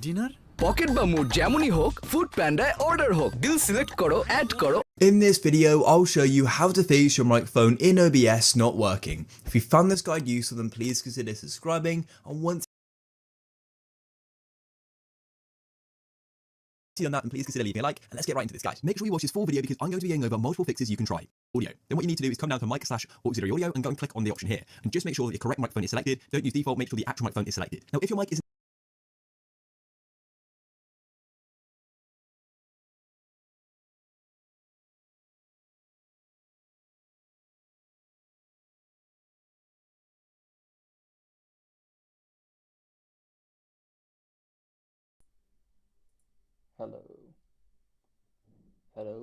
Dinner pocket বা mood যেমনই হোক, ফুড প্যান্ডায় অর্ডার হোক, ডিল সিলেক্ট করো, অ্যাড করো। In this video, I'll show you how to fix your microphone in OBS not working. If you found this guide useful, then please consider subscribing, and once you've done that, then please consider leaving a like, and let's get right into this, guys. Make sure you watch this full video because I'm going to be going over multiple fixes you can try. Audio. Then what you need to do is come down to mic/auxiliary audio and go and click on the option here, and just make sure that your correct microphone is selected. Don't use default, make sure the actual microphone is selected. Now, if your mic isn't Hello. Hello.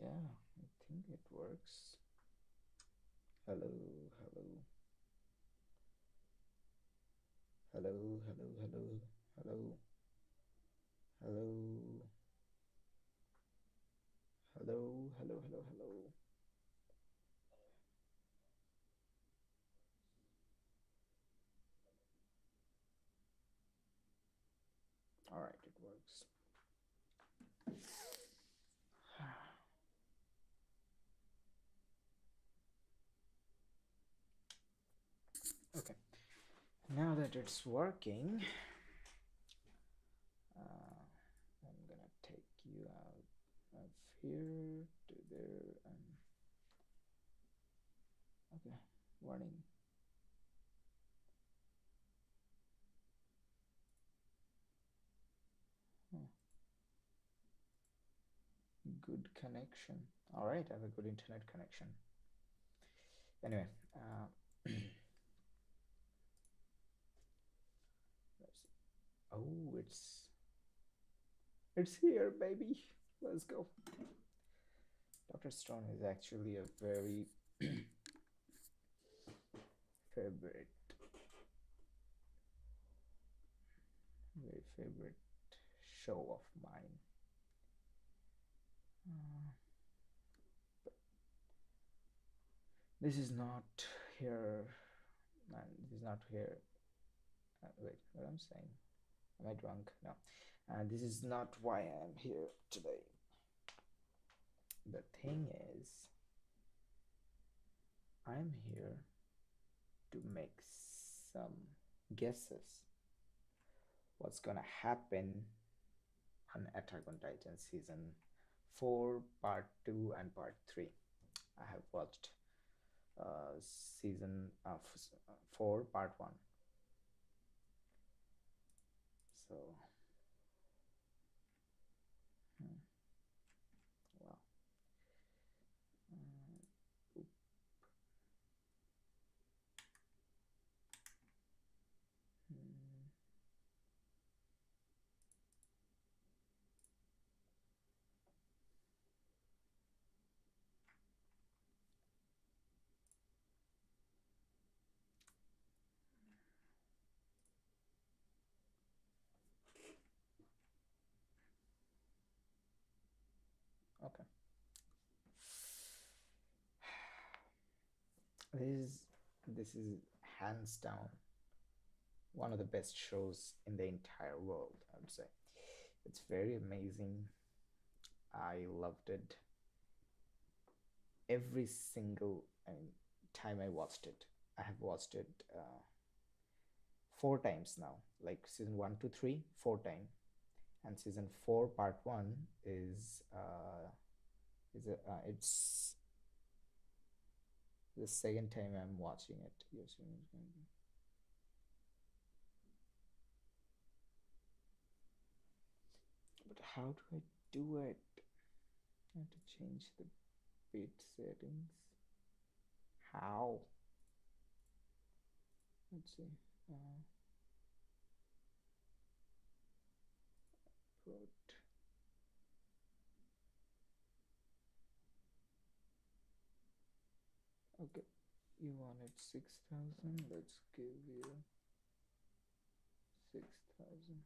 Yeah, I think it works. Hello, hello. Hello, hello, hello, hello. Hello. Hello, hello, hello, hello. All right, it works. Okay, now that it's working, I'm gonna take you out of here to there and okay, warning. Good connection. All right, I have a good internet connection. Anyway, oh, it's here, baby. Let's go. Dr. Stone is actually a very favorite show of mine. But this is not here, man. This is not here. Wait, what I'm saying? Am I drunk? No. This is not why I'm here today. The thing is, I'm here to make some guesses what's gonna happen on Attack on Titan season 4 part 2 and part 3. I have watched season 4 part 1. So wow. Oop. Okay. This is hands down one of the best shows in the entire world, I would say. It's very amazing. I loved it. Every single time I watched it. I have watched it 4 times now. Like season 1 to 3, 4 times. And season 4 part 1 it's the second time I'm watching it. Yes. But how do I do it? I have to change the bit settings. How? Let's see. Put okay. You wanted 6,000. Let's give you 6,000.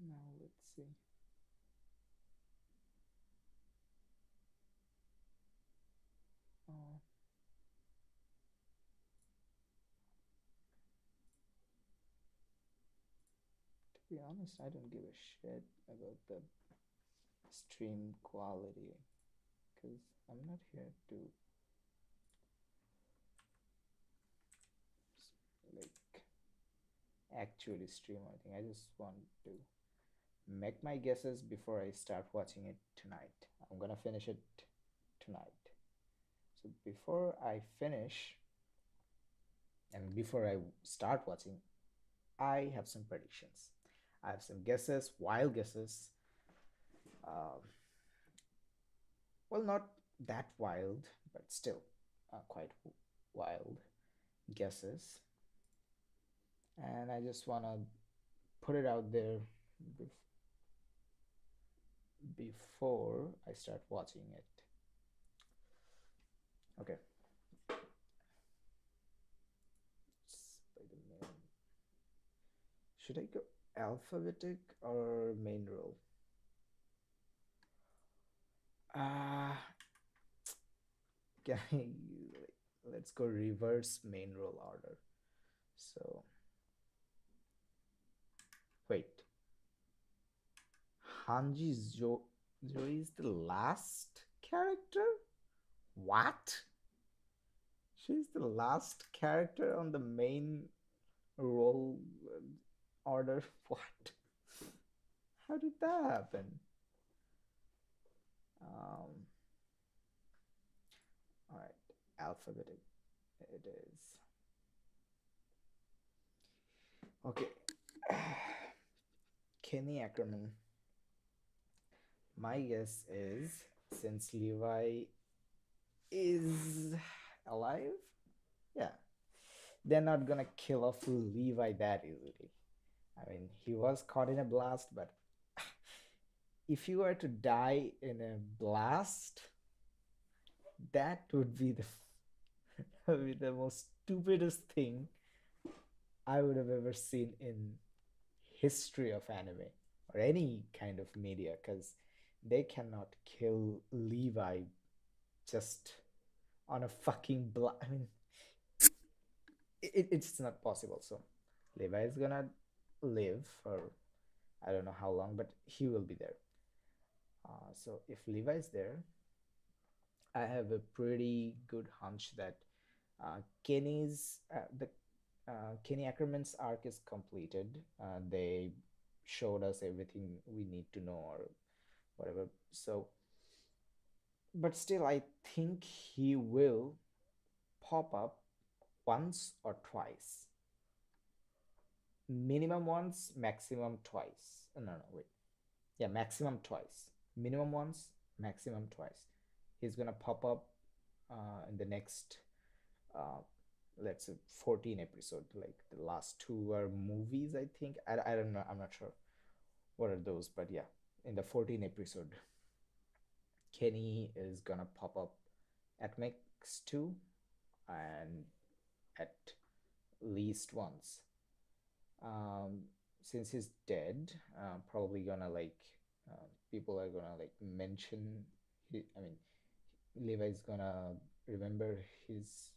Now let's see. be honest, I don't give a shit about the stream quality because I'm not here to like actually stream anything. I just want to make my guesses before I start watching it tonight. I'm gonna finish it tonight. So before I finish and before I start watching, I have some predictions. I have some guesses, wild guesses. Um, well, not that wild, but still quite wild guesses. And I just want to put it out there before I start watching it. Okay. Spider-Man. Should I go alphabetic or main role? Can I, let's go reverse main role order. So wait, Hanji Zoe is the last character? What? She's the last character on the main role order? What? How did that happen? All right, alphabetic it is. Okay. Kenny Ackerman. My guess is since Levi is alive, yeah, they're not gonna kill off Levi that easily. I mean, he was caught in a blast, but if you were to die in a blast, that would be the most stupidest thing I would have ever seen in history of anime or any kind of media, because they cannot kill Levi just on a fucking I mean, it's not possible. So Levi is gonna live for I don't know how long, but he will be there. So if Levi is there, I have a pretty good hunch that Kenny's the Kenny Ackerman's arc is completed. They showed us everything we need to know or whatever. So, but still, I think he will pop up once or twice. Minimum once, maximum twice. No, wait. Yeah, maximum twice. Minimum once, maximum twice. He's gonna pop up in the next uh, let's say 14 episode, like the last two are movies, I think. I don't know, I'm not sure what are those, but yeah, in the 14 episode Kenny is gonna pop up at max 2 and at least once. Since he's dead, probably gonna like people are gonna like mention I mean Levi's gonna remember his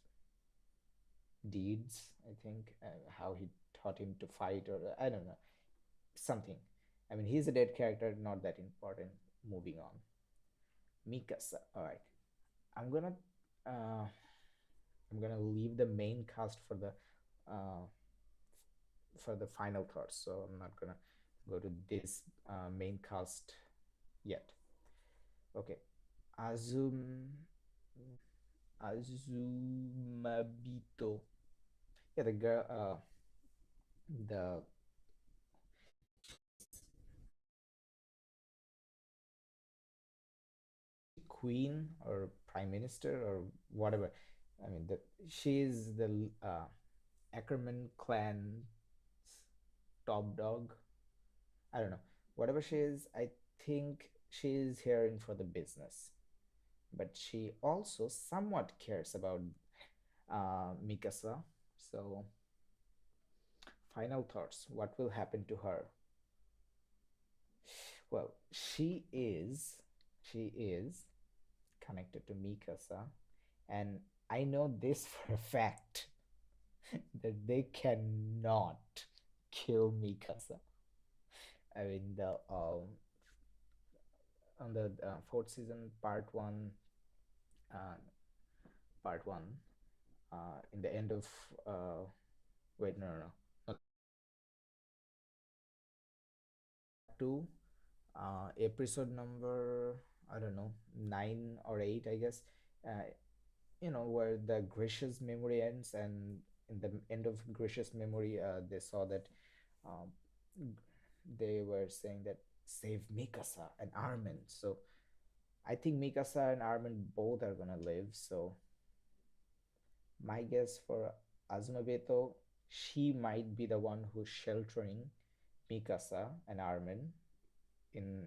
deeds, I think, how he taught him to fight, or I don't know, something. I mean, he's a dead character, not that important. Moving on. Mikasa. All right, I'm gonna uh, I'm gonna leave the main cast uh, for the final thoughts. So I'm not gonna go to this main cast yet. Okay, Azumabito. Yeah, the girl, the queen or prime minister or whatever. I mean, she's the Ackerman clan's top dog. I don't know. Whatever she is, I think she is hearing for the business. But she also somewhat cares about Mikasa. So, final thoughts. What will happen to her? Well, she is connected to Mikasa, and I know this for a fact that they cannot kill Mikasa. I mean, the on the fourth season, uh, part one, in the end of wait, no, no, no, not two, episode number, I don't know, 9 or 8, I guess. Uh, where the Grisha's memory ends, and in the end of Grisha's memory, they saw that um, they were saying that save Mikasa and Armin. So I think Mikasa and Armin both are gonna live. So my guess for Azuma Beto, she might be the one who's sheltering Mikasa and Armin in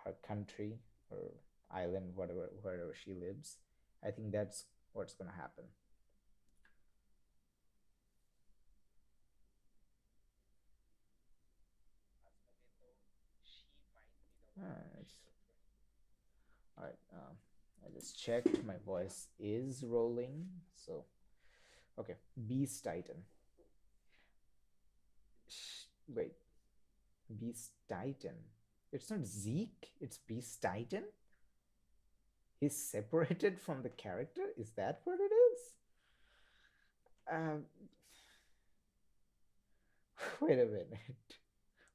her country or island, whatever, wherever she lives. I think that's what's gonna happen. It's all right. I just checked. My voice is rolling. So okay, Beast Titan. Wait, Beast Titan. It's not Zeke. It's Beast Titan. He's separated from the character. Is that what it is? Um, wait a minute.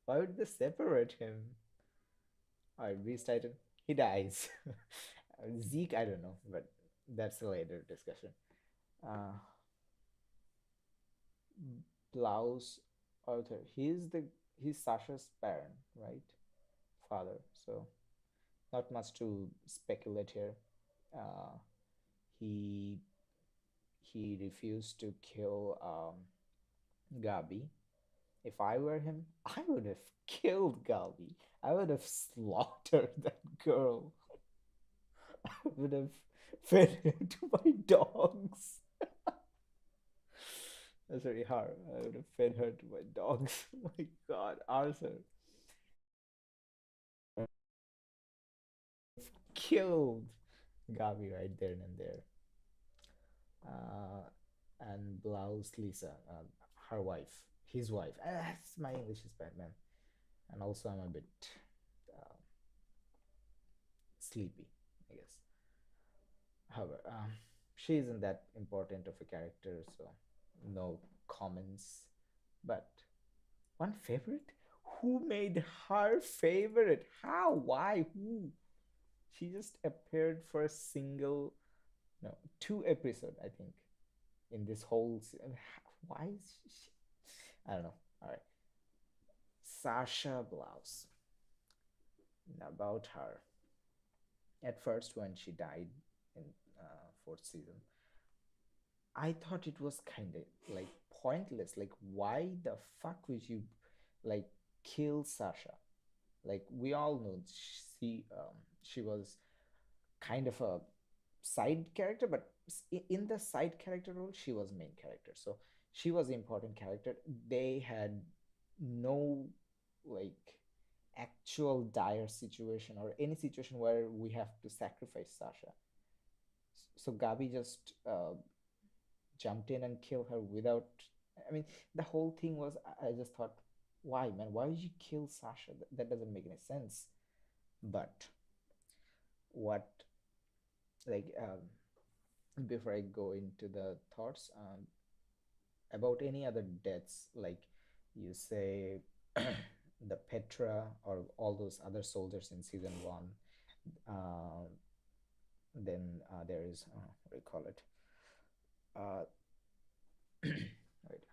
Why would they separate him? All right, Beast Titan. He dies. Zeke, I don't know, but that's a later discussion. Uh, Blouse Arthur. He's Sasha's parent, right? Father. So not much to speculate here. Uh, he he refused to kill Gabi. If I were him, I would have killed Gabi. I would have slaughtered that girl. I would have fed her to my dogs. That's very hard. I would have fed her to my dogs. Oh my god, Arthur killed Gabi right there and there. Uh, and Blouse Lisa, her wife, his wife. My English is bad, man. And also, I'm a bit uh, sleepy, I guess. However, she isn't that important of a character, so no comments. But one favorite? Who made her favorite? How? Why? Who? She just appeared for a single, no, 2 episode, I think, in this whole. Why is she? I don't know. All right, Sasha Blouse. About her. At first, when she died in fourth season, I thought it was kind of like pointless. Like, why the fuck would you like kill Sasha? Like, we all know she was kind of a side character, but in the side character role, she was main character. So she was the important character. They had no like actual dire situation or any situation where we have to sacrifice Sasha. So Gabi just jumped in and killed her without. I mean, the whole thing was. I just thought, why, man? Why would you kill Sasha? That doesn't make any sense. But what, like, before I go into the thoughts about any other deaths, like you say, the Petra or all those other soldiers in season 1, uh, then there is what do you call it? Uh, wait,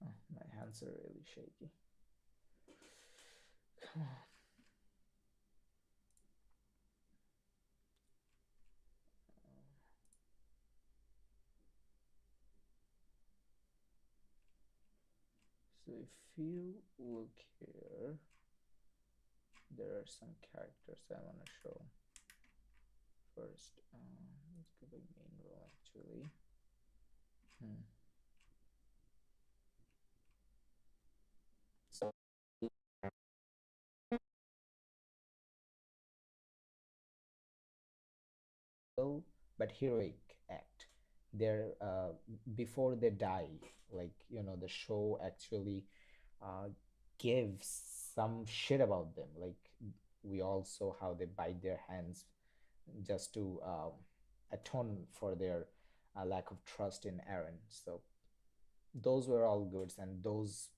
oh, my hands are really shaky. Come on. So if you look here, there are some characters I want to show. First, let's go by main role actually. So, but heroic act. They're before they die, like the show actually uh, give some shit about them. Like we all saw how they bite their hands just to atone for their lack of trust in Aaron. So those were all goods, and those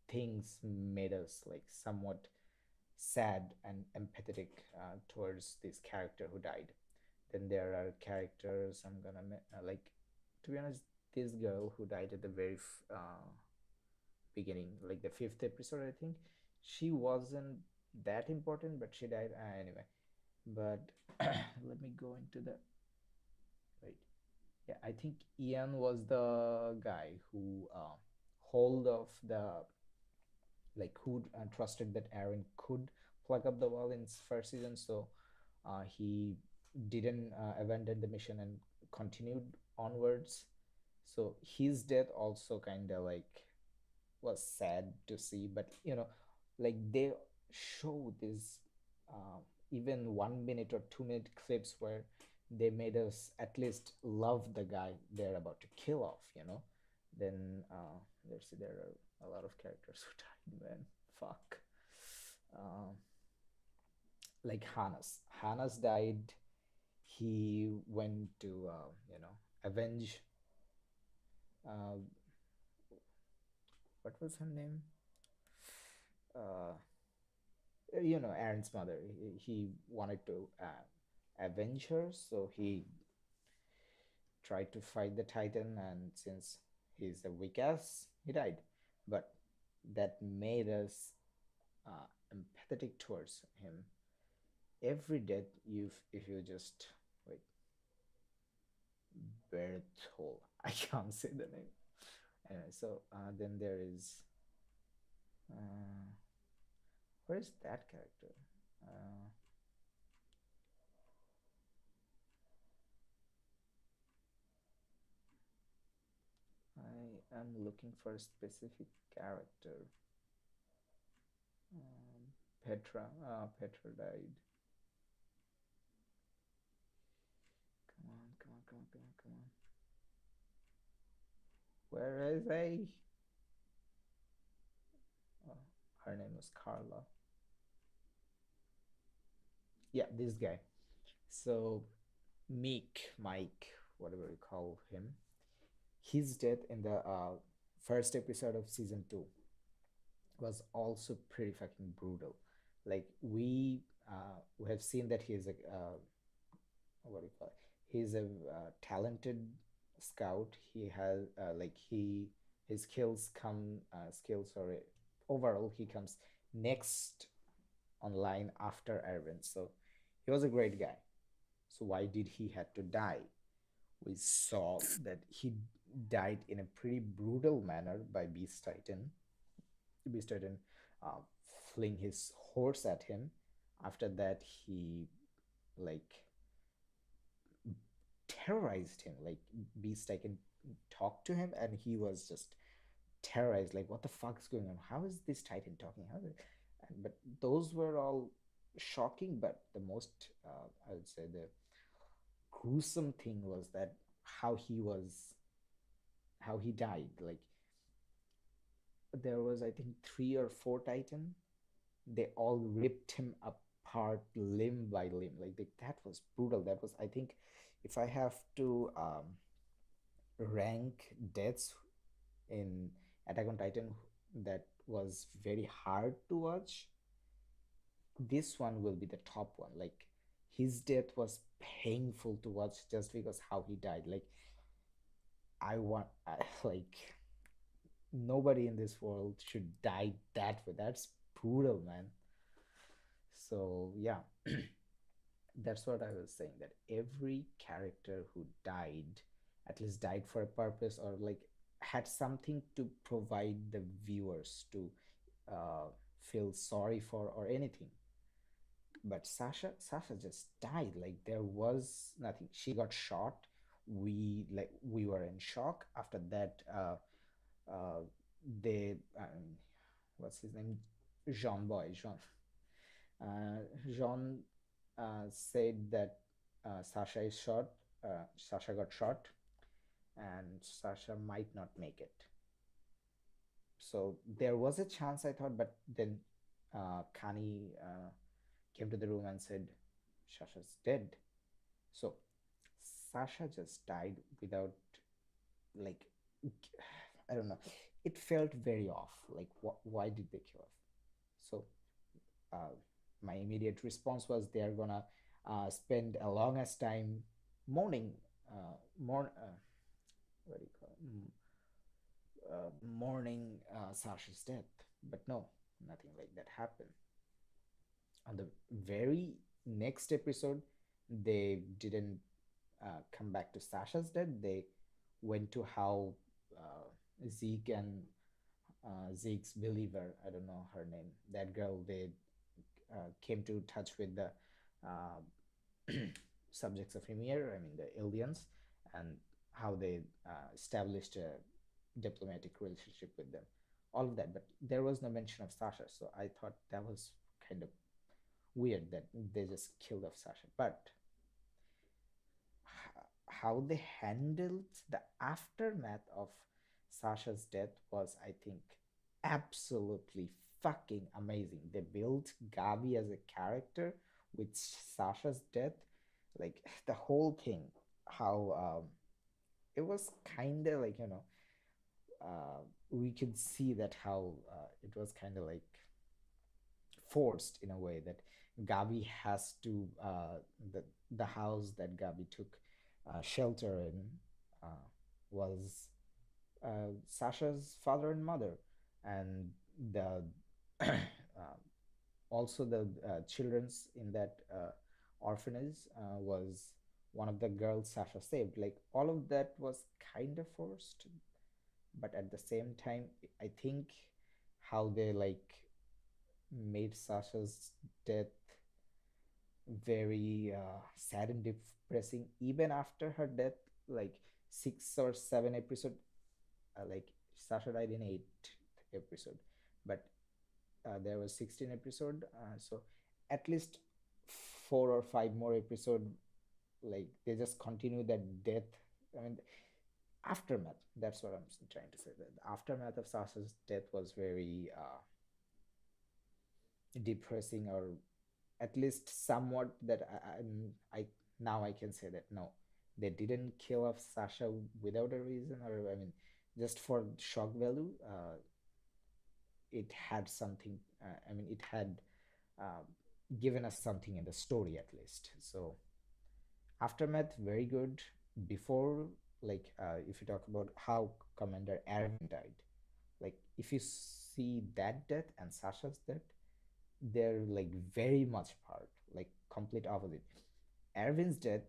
things made us like somewhat sad and empathetic towards this character who died. Then there are characters I'm gonna like. To be honest, this girl who died at the very beginning, like the fifth episode, I think she wasn't that important, but she died anyway. But let me go into the wait. Yeah, I think Ian was the guy who hold of the like who trusted that Aaron could plug up the wall in first season, so he didn't abandon the mission and continued onwards. So his death also kind of like was sad to see, but like they show this uh, even 1 minute or 2 minute clips where they made us at least love the guy they're about to kill off, then let's see, there are a lot of characters who died, man. Fuck. uh, like Hannes died. He went to avenge uh, what was her name, uh, Aaron's mother. He wanted to avenge her, so he tried to fight the Titan, and since he's a weak ass, he died. But that made us empathetic towards him. Every death, if you just wait, Berthold, I can't say the name. Anyway, so then there is uh, where is that character? Uh, I am looking for a specific character. Petra. Petra died. Come on, come on, come on, come on, come on. Where is he? Oh, her name was Carla. Yeah, this guy. So Mike, whatever you call him, his death in the first episode of season 2 was also pretty fucking brutal. Like we have seen that he's a what do you call it? He's a talented scout. He has like he his skills, or overall he comes next online after Erwin. So he was a great guy. So why did he had to die? We saw that he died in a pretty brutal manner by Beast Titan. Beast Titan uh, fling his horse at him. After that, he like terrorized him. Like Beast Titan talked to him, and he was just terrorized. Like, what the fuck is going on? How is this Titan talking? But those were all shocking. But the most, I would say, the gruesome thing was that how he was, how he died. Like there was, I think, 3 or 4 Titan. They all ripped him apart limb by limb. Like that was brutal. That was, I think, if I have to rank deaths in Attack on Titan that was very hard to watch, this one will be the top one. Like his death was painful to watch just because how he died. Like like nobody in this world should die that way. That's brutal, man. So yeah, that's what I was saying, that every character who died at least died for a purpose, or like had something to provide the viewers to uh, feel sorry for or anything. But Sasha just died. Like there was nothing. She got shot. We were in shock. After that, uh, they what's his name, Jean said that Sasha got shot, and Sasha might not make it. So there was a chance, I thought, but then Kani came to the room and said, Sasha's dead. So Sasha just died without, like, I don't know. It felt very off. Like, why did they kill off? So uh, my immediate response was they are gonna spend a longest time mourning, what do you call it? Mourning Sasha's death. But no, nothing like that happened. On the very next episode, they didn't come back to Sasha's death. They went to how Zeke and Zeke's believer, I don't know her name, that girl, they came to touch with the subjects of Ymir, I mean the aliens, and how they established a diplomatic relationship with them. All of that, but there was no mention of Sasha, so I thought that was kind of weird that they just killed off Sasha. But how they handled the aftermath of Sasha's death was, I think, absolutely fucking amazing. They built Gabi as a character with Sasha's death, like the whole thing. How it was kind of like, we could see that how it was kind of like forced in a way that Gabi has to the house that Gabi took shelter in was Sasha's father and mother, and the also the children's in that orphanage was one of the girls Sasha saved. Like all of that was kind of forced, but at the same time, I think how they like made Sasha's death very sad and depressing even after her death, like 6 or 7 episode, like Sasha died in 8th episode, but there was 16 episode, so at least 4 or 5 more episode, like they just continue that death. I mean, aftermath, that's what I'm trying to say, that the aftermath of Sasha's death was very depressing, or at least somewhat that I now I can say that no, they didn't kill off Sasha without a reason, or I mean, just for shock value. It had something. I mean, it had uh, given us something in the story at least. So aftermath very good. Before, like if you talk about how Commander Erwin died, like if you see that death and Sasha's death, they're like very much apart, like complete opposite. Erwin's death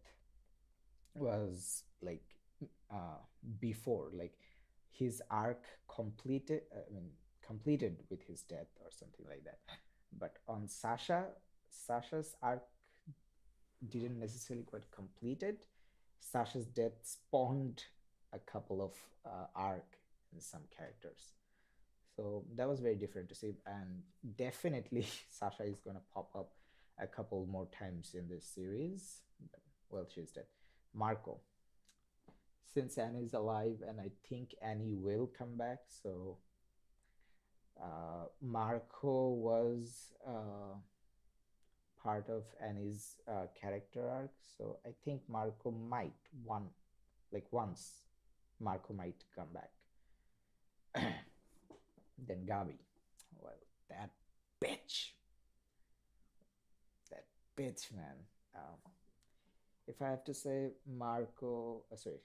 was like uh before, like his arc completed, I mean completed with his death or something like that. But on Sasha's arc didn't necessarily quite completed. Sasha's death spawned a couple of arc in some characters. So that was very different to see, and definitely Sasha is gonna pop up a couple more times in this series. But, well, she's dead. Marco, since Annie is alive, and I think Annie will come back, so Marco was part of Annie's character arc, so I think Marco might once Marco might come back. Then Gabi, well, that bitch, that bitch, man. If I have to say Marco, sorry,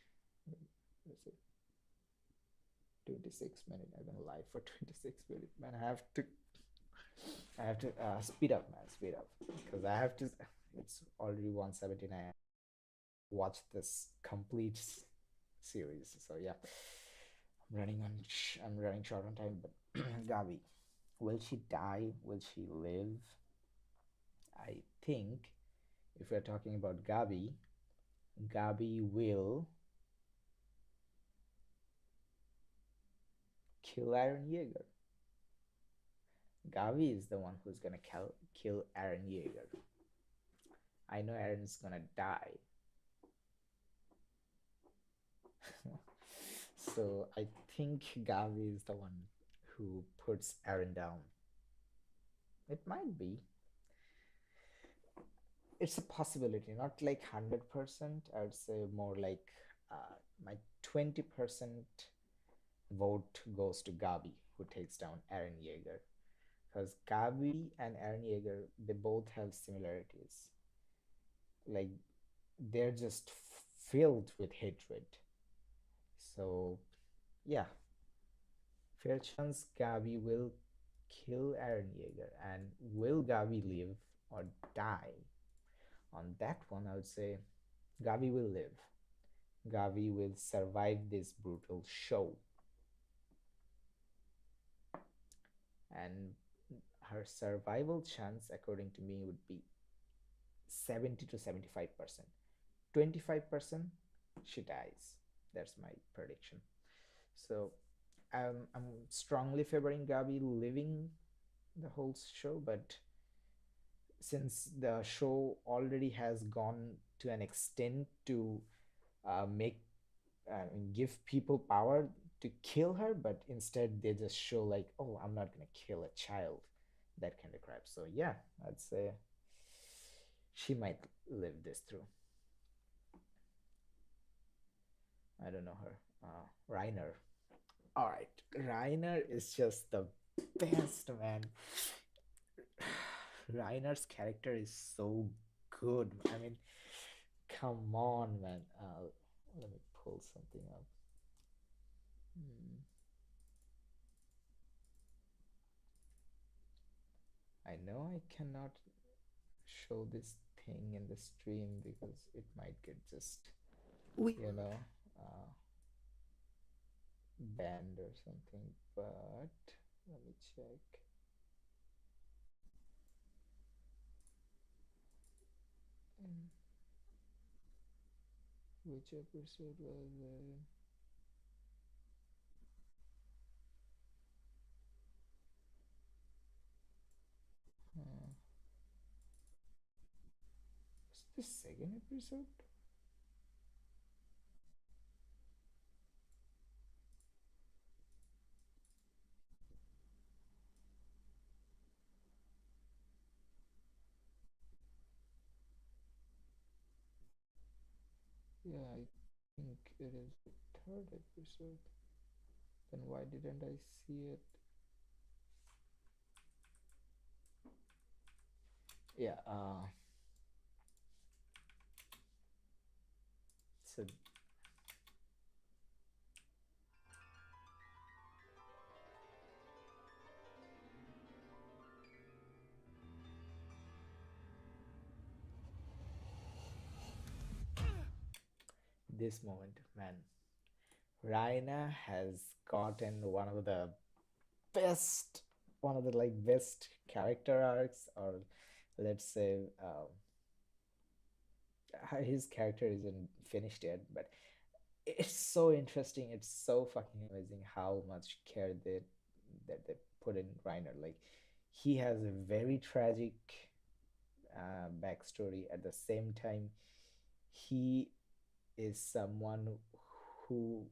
let's see, 26 minutes. I've been live for 26 minutes, man. I have to speed up, man, speed up, because I have to. It's already 1:79. Watch this complete series. So yeah, I'm running short on time. But Gabi, will she die? Will she live? I think if we're talking about Gabi, Gabi will kill Eren Yeager. Gabi is the one who's gonna kill Eren Yeager. I know Eren's gonna die. So I think Gabi is the one who puts Aaron down. It might be. It's a possibility, not like 100%. I would say more like my 20% vote goes to Gabi, who takes down Aaron Yeager. Because Gabi and Aaron Yeager, they both have similarities. Like, they're just filled with hatred. So, yeah, fair chance Gabi will kill Aaron Yeager. And will Gabi live or die? On that one, I would say Gabi will live. Gabi will survive this brutal show. And her survival chance, according to me, would be 70 to 75%. 25%, she dies. That's my prediction. So I'm strongly favoring Gabi living the whole show, but since the show already has gone to an extent to make give people power to kill her, but instead they just show like, oh, I'm not gonna kill a child, that kind of crap. So yeah, I'd say she might live this through. I don't know her. Reiner. All right, Reiner is just the best, man. Reiner's character is so good. I mean, come on, man. Let me pull something up. Hmm. I know I cannot show this thing in the stream because it might get just, you know, uh, banned or something, but let me check. Which episode was it? Was it the second episode? Yeah, I think it is the third episode. Then why didn't I see it? Yeah, so this moment, man, Raina has gotten best, one of the like best character arcs, or let's say, his character isn't finished yet, but it's so interesting. It's so fucking amazing how much care they put in Reiner. Like, he has a very tragic backstory. At the same time, he is someone who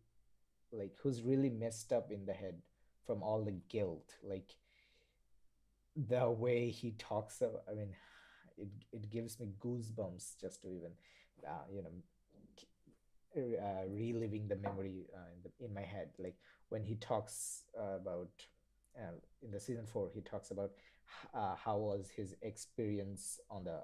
who's really messed up in the head from all the guilt. Like, the way he talks about, I mean, it gives me goosebumps just to even you know, reliving the memory in my head. Like, when he talks about in the season 4, he talks about how was his experience on the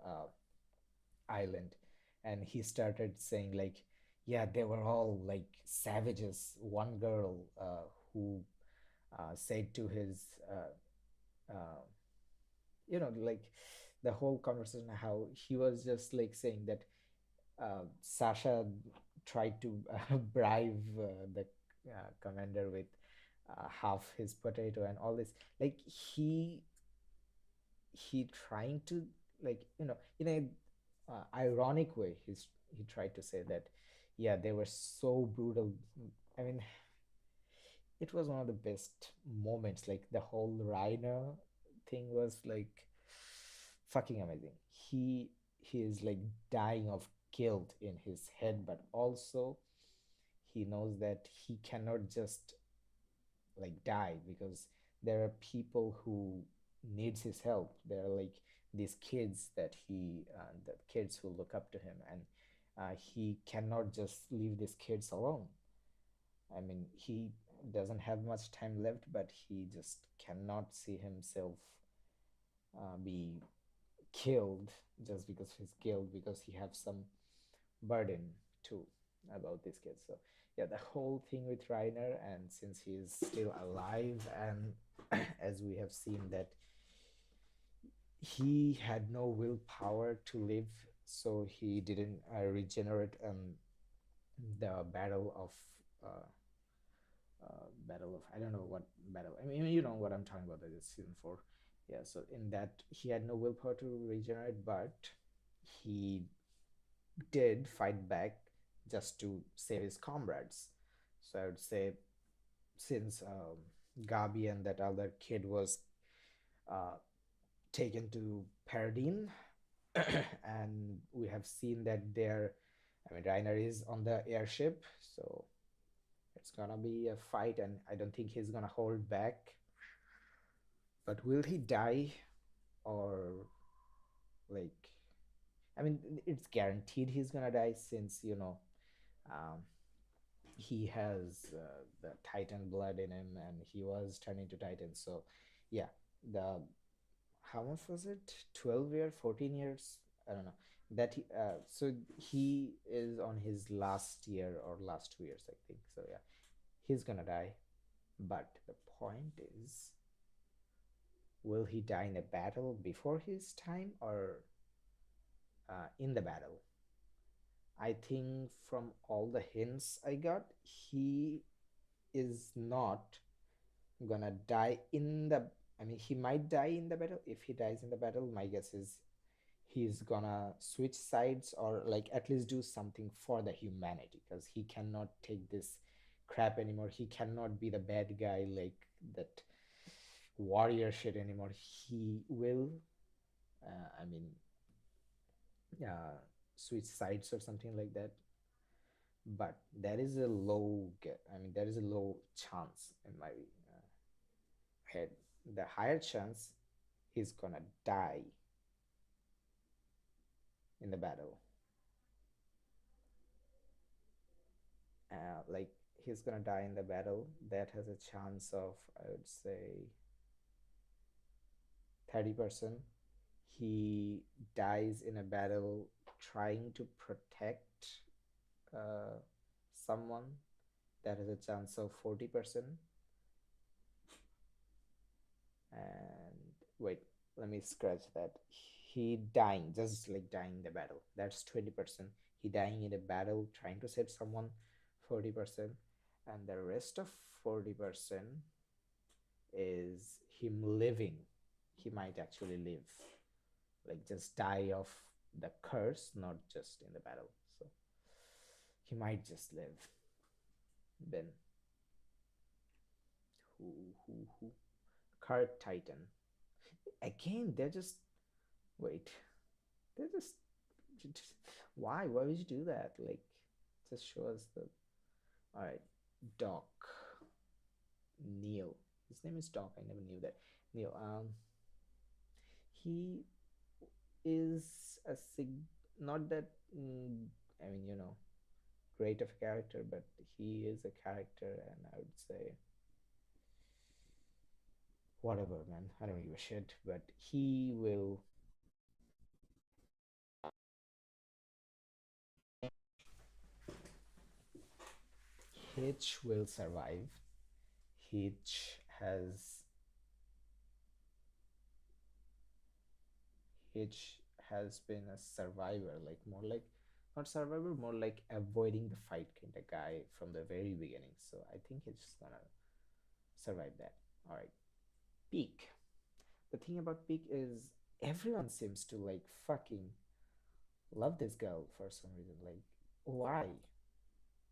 island, and he started saying like, yeah, they were all like savages. One girl who said to his like, the whole conversation, how he was just like saying that Sasha tried to bribe the commander with half his potato and all this. Like, he trying to, like, in a ironic way, he tried to say that, yeah, they were so brutal. I mean, it was one of the best moments. Like, the whole Rhino thing was like fucking amazing. He is like dying of guilt in his head, but also he knows that he cannot just like die, because there are people who needs his help. There are like these kids that the kids who look up to him, and he cannot just leave these kids alone. I mean, he doesn't have much time left, but he just cannot see himself be killed just because of his guilt, because he have some burden too about these kids. So yeah, the whole thing with Reiner, and since he is still alive, and as we have seen that he had no willpower to live, so he didn't regenerate the uh, battle of, I don't know what battle. I mean, you know what I'm talking about. That is season 4. Yeah. So in that, he had no willpower to regenerate, but he did fight back just to save his comrades. So I would say, since Gabi and that other kid was uh, taken to Paradine, and we have seen that there, I mean, Reiner is on the airship, so it's gonna be a fight, and I don't think he's gonna hold back. But will he die, or like, I mean, it's guaranteed he's gonna die, since um, he has the Titan blood in him, and he was turning to Titan. So yeah, the how much was it? 12 years, 14 years? I don't know. So he is on his last year or last 2 years, I think. So yeah, he's gonna die. But the point is, will he die in a battle before his time, or in the battle? I think from all the hints I got, he is not gonna die in the. I mean, he might die in the battle. If he dies in the battle, my guess is he's gonna switch sides, or like at least do something for the humanity, because he cannot take this crap anymore. He cannot be the bad guy, like that warrior shit anymore. He will, I mean, uh, switch sides or something like that. But there is a low get. I mean, there is a low chance in my head. The higher chance, he's gonna die in the battle. Like, he's gonna die in the battle. That has a chance of, I would say, 30%. He dies in a battle trying to protect uh, someone. That has a chance of 40%. And wait, let me scratch that. He dying, just like dying in the battle, that's 20%. He dying in a battle trying to save someone, 40%. And the rest of 40% is him living. He might actually live, like just die of the curse, not just in the battle. So he might just live. Then who Kurt Titan again. They're just, wait, they're just why would you do that? Like, just show us the. All right, Doc Neil. His name is Doc. I never knew that. Neil. He is a not that. I mean, great of a character, but he is a character, and I would say, whatever, man. I don't give a shit. But he will. Hitch will survive. Hitch has Hitch has been a survivor, like more like not survivor, more like avoiding the fight kind of guy from the very beginning. So I think he's gonna survive that. All right, Peak. The thing about Peak is everyone seems to like fucking love this girl for some reason. Like, why?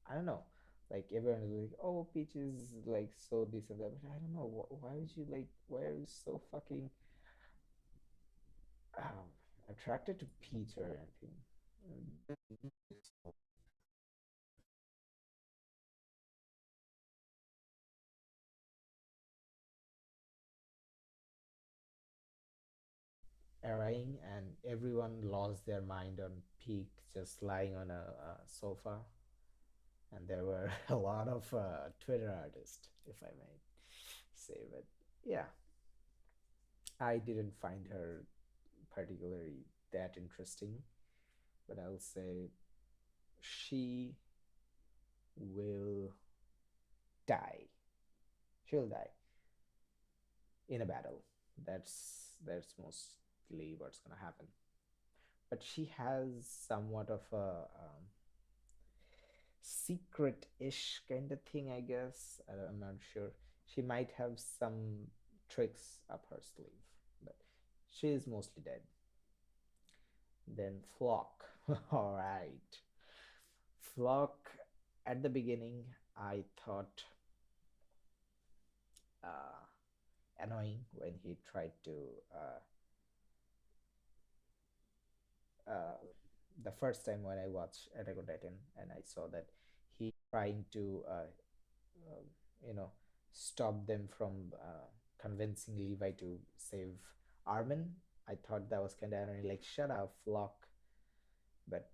I don't know. Like, everyone is like, "Oh, Peach is like so this and that," but I don't know. Why would you like? Why are you so fucking um, attracted to Peach or anything? arriving, and everyone lost their mind on Peak just lying on a sofa. And there were a lot of Twitter artists, if I may say. But yeah, I didn't find her particularly that interesting, but I'll say she will die. She'll die in a battle. That's mostly what's gonna happen. But she has somewhat of a secret-ish kind of thing, I guess. I'm not sure. She might have some tricks up her sleeve, but she is mostly dead. Then Flock. All right. Flock, at the beginning, I thought uh, annoying when he tried to uh, the first time when I watched Attack on Titan, and I saw that he trying to uh, you know stop them from convincing Levi to save Armin. I thought that was kind of annoying, like shut up, Flock. But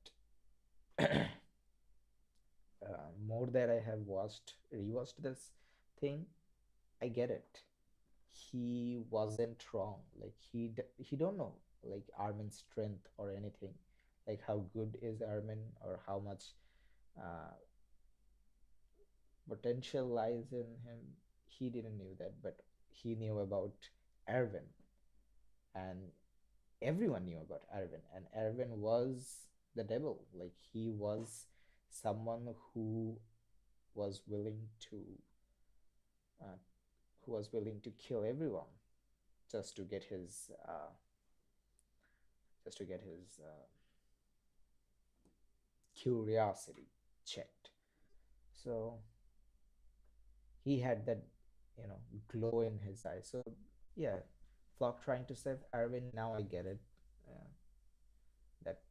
more that I have rewatched this thing, I get it. He wasn't wrong. Like he don't know like Armin's strength or anything. Like how good is Armin or how much uh, potential lies in him. He didn't knew that, but he knew about Erwin, and everyone knew about Erwin, and Erwin was the devil. Like he was someone was willing to uh, who was willing to kill everyone just to get his curiosity checked. So he had that glow in his eyes. So yeah, Flock trying to save Arwen. Now I get it. That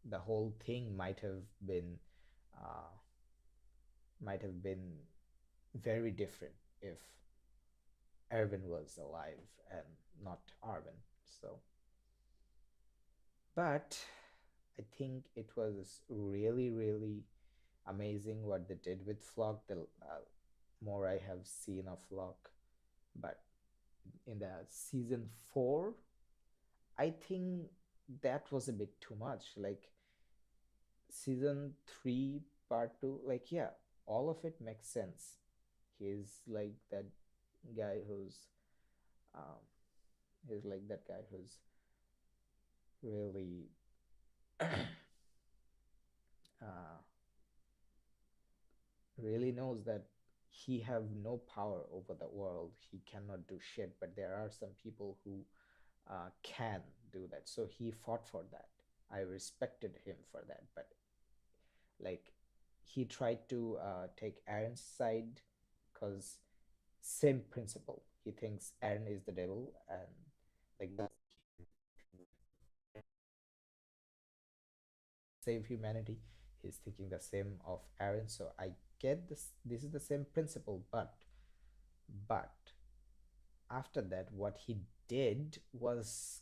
the whole thing uh, might have been very different if Erwin was alive and not Arwen. So, but I think it was really, really amazing what they did with Flock. The more I have seen of Flock, but in the season 4, I think that was a bit too much. Like season 3, part 2, like yeah, all of it makes sense. He's like that guy um, who's really uh, really knows that he have no power over the world. He cannot do shit, but there are some people who can do that. So he fought for that. I respected him for that. But like he tried to take Aaron's side because same principle. He thinks Aaron is the devil, and like that save humanity. He's thinking the same of Aaron. So I get this. This is the same principle, but after that, what he did was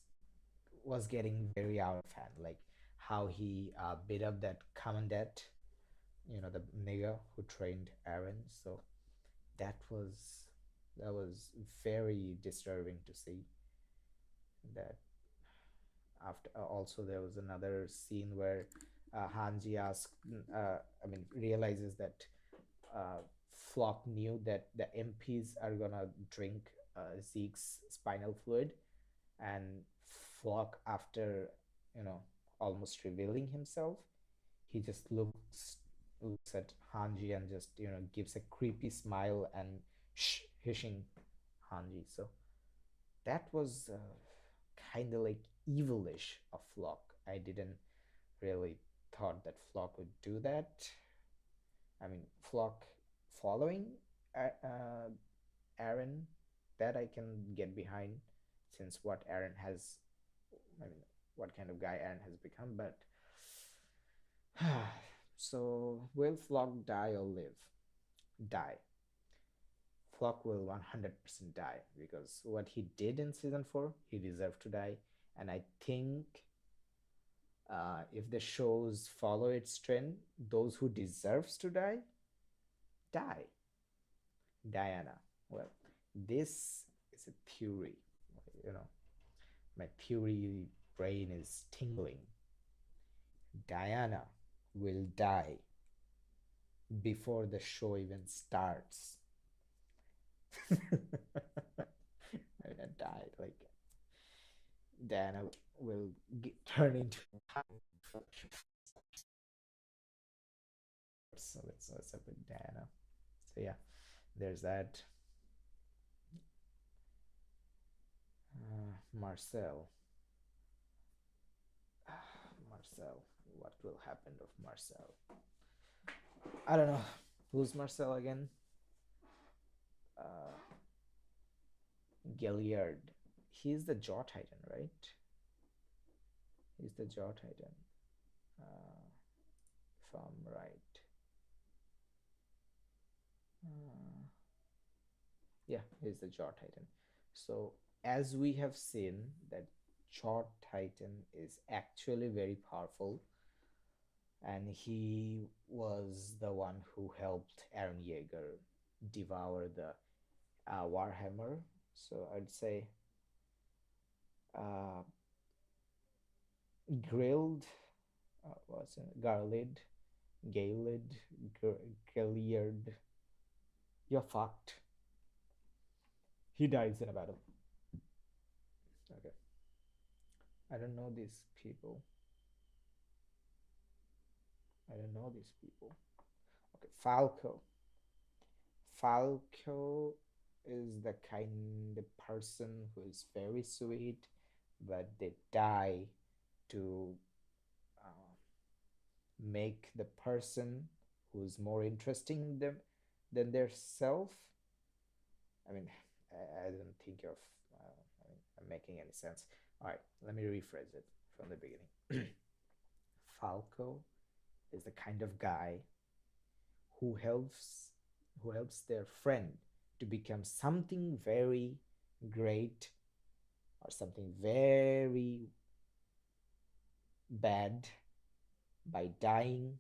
getting very out of hand. Like how he beat up that commandant, the nigger who trained Aaron. So that was that was very disturbing to see. That after also there was another scene where Hanji asked, realizes that Flock knew that the MPs are gonna drink Zeke's spinal fluid, and Flock, after almost revealing himself, he just looks at Hanji and just gives a creepy smile and hishing Hanji. So that was kind of like evilish of Flock. I didn't really thought that Flock would do that. I mean, Flock following Aaron, that I can get behind, since what Aaron has, I mean, what kind of guy Aaron has become. But so will Flock die or live? Die. Flock will 100% die, because what he did in season 4, he deserved to die. And I think if the shows follow its trend, those who deserves to die. Diana. Well, this is a theory. You know, my theory brain is tingling. Diana will die before the show even starts. I mean, die like Diana will turn into. So let's up with Diana. So yeah, there's that. Marcel. Marcel. What will happen of Marcel? I don't know. Who's Marcel again? Galliard. He's the Jaw Titan, right? He's the Jaw Titan. If I'm right. Yeah, he's the Jaw Titan. So as we have seen that Jaw Titan is actually very powerful, and he was the one who helped Eren Yeager devour the Warhammer. So I'd say grilled, what's it? Garlid, Galid, Galliard. You're fucked. He dies in a battle. Okay. I don't know these people. I don't know these people. Okay, Falco. Falco is the kind of person who is very sweet, but they die to make the person who's more interesting than their self. I mean, I don't think of. I mean, I'm making any sense. All right, let me rephrase it from the beginning. Falco is the kind of guy who helps their friend to become something very great or something very bad by dying.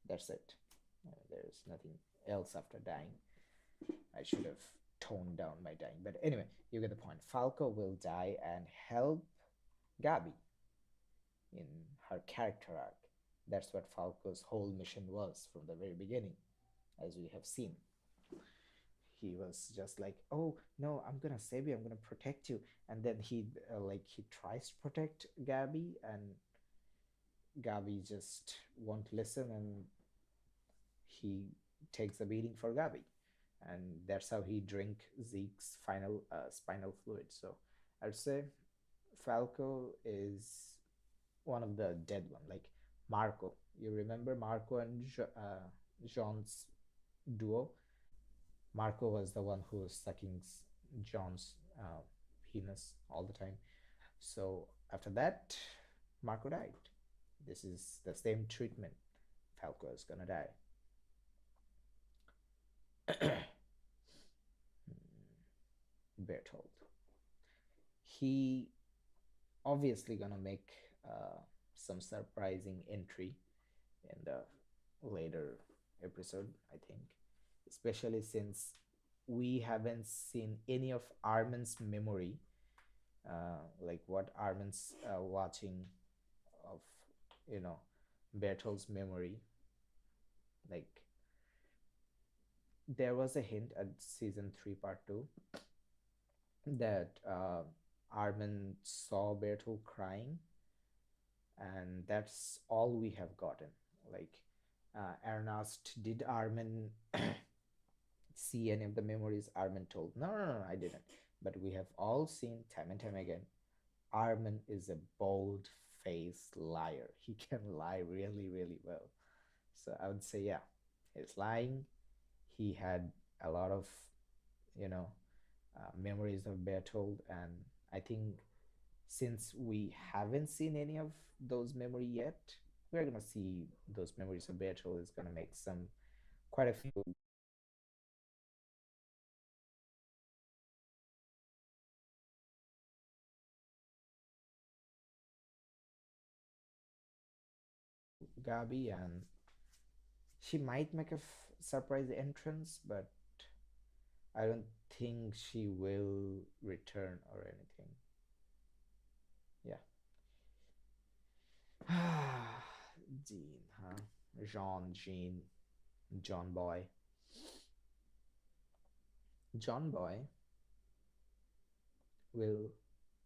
That's it. There's nothing else after dying. I should have toned down my dying, but anyway, you get the point. Falco will die and help Gabi in her character arc. That's what Falco's whole mission was from the very beginning, as we have seen. He was just like, oh no, I'm gonna save you, I'm gonna protect you, and then he tries to protect Gabi, and Gabi just won't listen, and he takes a beating for Gabi, and that's how he drink Zeke's final spinal fluid. So I'd say Falco is one of the dead one, like Marco. You remember Marco and Jean's duo? Marco was the one who was sucking John's penis all the time. So after that, Marco died. This is the same treatment. Falco is gonna die. Bertold. He obviously gonna make some surprising entry in the later episode, I think, especially since we haven't seen any of Armin's memory, like what Armin's watching of, Bertold's memory. Like, there was a hint at season 3 part 2 that Armin saw Bertold crying, and that's all we have gotten. Like, Aaron asked, did Armin see any of the memories? Armin told, no, I didn't. But we have all seen time and time again, Armin is a bold-faced liar. He can lie really, really well. So I would say, yeah, he's lying. He had a lot of, memories of Bertold, and I think since we haven't seen any of those memory yet, we're gonna see those memories of Bertold is gonna make quite a few Gabi, and she might make a surprise entrance, but I don't think she will return or anything. Yeah. Jean, huh? Jean, John Boy. John Boy will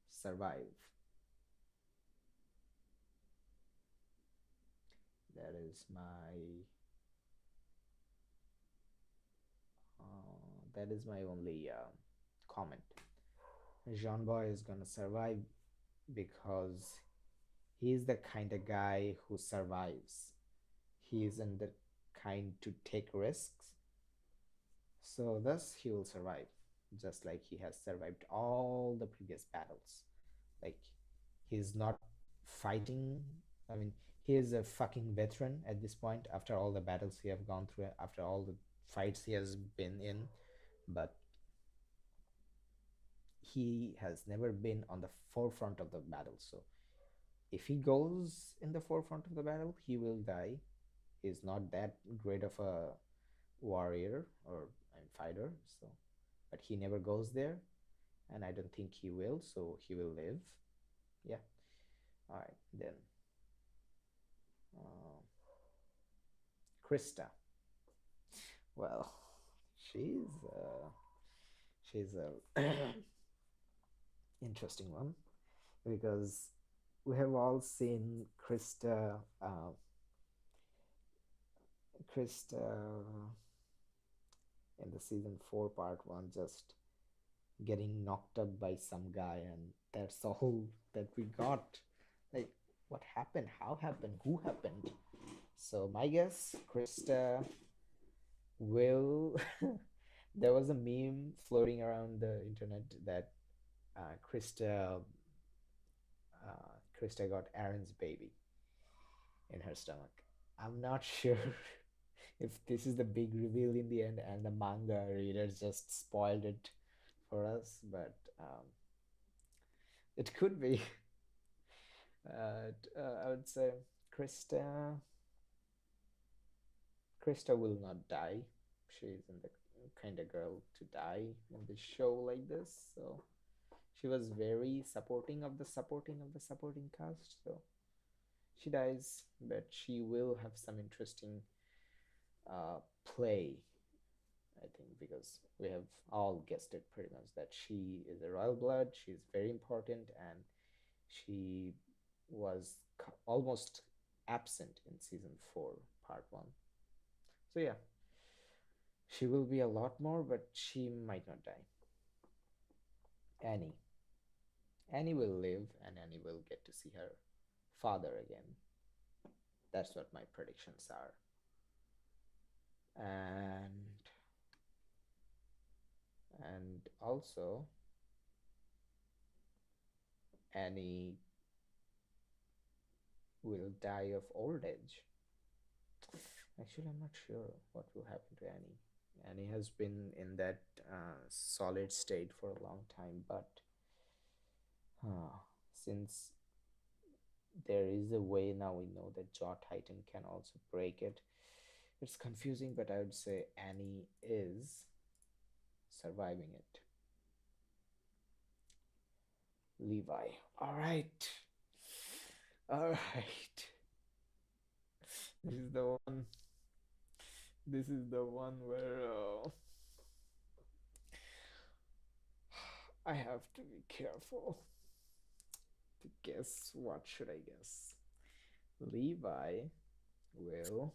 survive. That is my only comment. Jean Boy is gonna survive because he's the kind of guy who survives. He isn't the kind to take risks, so thus he will survive, just like he has survived all the previous battles. Like, he's not fighting. I mean, he is a fucking veteran at this point after all the battles he have gone through, after all the fights he has been in, but he has never been on the forefront of the battle. So if he goes in the forefront of the battle, he will die. He's not that great of a warrior or fighter, so but he never goes there, and I don't think he will, so he will live. Yeah. All right, then. Krista. Well, she's a interesting one, because we have all seen Krista in the season 4 part 1 just getting knocked up by some guy, and that's all that we got. Like, what happened, how happened, who happened? So my guess, Krista will there was a meme floating around the internet that Krista got Aaron's baby in her stomach. I'm not sure if this is the big reveal in the end and the manga readers just spoiled it for us, but it could be. I would say Krista will not die. She isn't the kind of girl to die in the show like this. So she was very supporting of the supporting cast. So she dies, but she will have some interesting play, I think, because we have all guessed it pretty much that she is a royal blood. She's very important, and she was almost absent in season 4 part 1. So yeah, she will be a lot more, but she might not die. Annie will live, and Annie will get to see her father again. That's what my predictions are. And also Annie will die of old age. Actually, I'm not sure what will happen to Annie. Annie has been in that solid state for a long time, but since there is a way now, we know that Jaw Titan can also break it. It's confusing, but I would say Annie is surviving it. Levi. All right. This is the one. This is the one where I have to be careful to guess. What should I guess? Levi will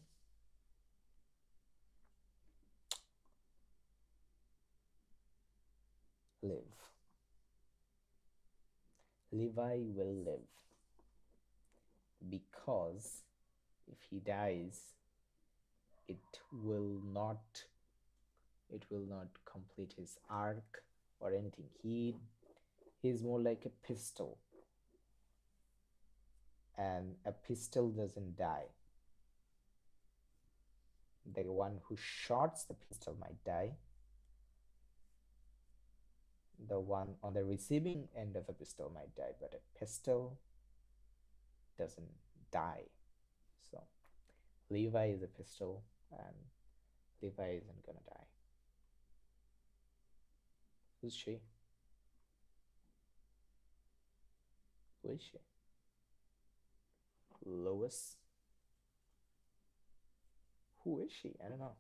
live. Levi will live because if he dies, it will not complete his arc or anything. He's more like a pistol, and a pistol doesn't die. The one who shots the pistol might die. The one on the receiving end of a pistol might die, but a pistol doesn't die. So Levi is a pistol, and Levi isn't gonna die. Who's she? Who is she? Lois? Who is she? I don't know.